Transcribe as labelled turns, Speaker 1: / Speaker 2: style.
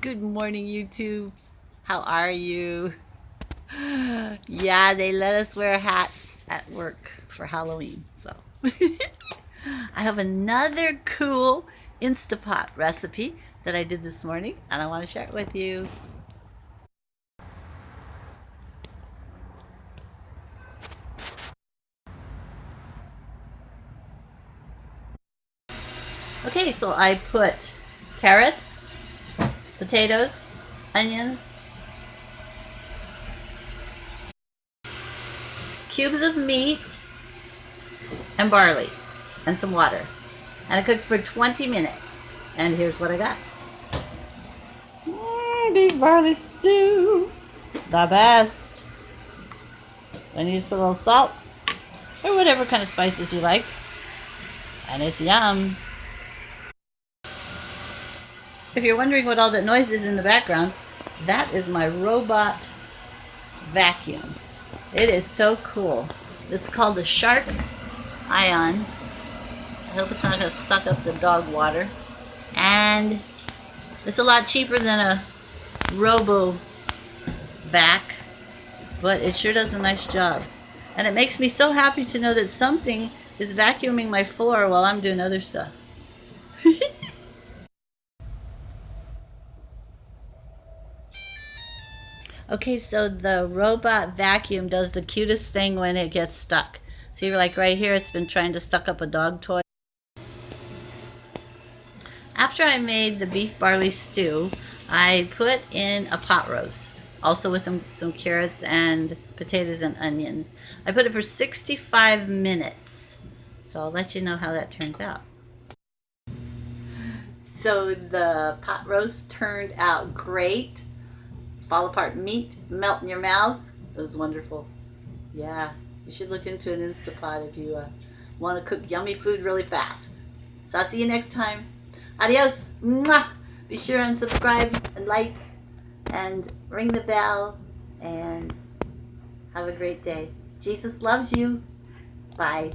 Speaker 1: Good morning, YouTube. How are you? Yeah, they let us wear hats at work for Halloween. So I have another cool Instapot recipe that I did this morning, and I want to share it with you. Okay, so I put carrots, potatoes, onions, cubes of meat, and barley, and some water. And I cooked for 20 minutes. And here's what I got. Beef Barley Stew. The best. Then you just put a little salt or whatever kind of spices you like. And it's yum. If you're wondering what all that noise is in the background, that is my robot vacuum. It is so cool. It's called the Shark Ion. I hope it's not going to suck up the dog water. And it's a lot cheaper than a Robo Vac, but it sure does a nice job. And it makes me so happy to know that something is vacuuming my floor while I'm doing other stuff. Okay, so the robot vacuum does the cutest thing when it gets stuck. See, like right here, it's been trying to suck up a dog toy. After I made the beef barley stew, I put in a pot roast, also with some carrots and potatoes and onions. I put it for 65 minutes, so I'll let you know how that turns out. So the pot roast turned out great. Fall apart meat, melt in your mouth. It was wonderful. Yeah, you should look into an Instapot if you want to cook yummy food really fast. So I'll see you next time. Adios. Mwah. Be sure and subscribe and like and ring the bell and have a great day. Jesus loves you. Bye.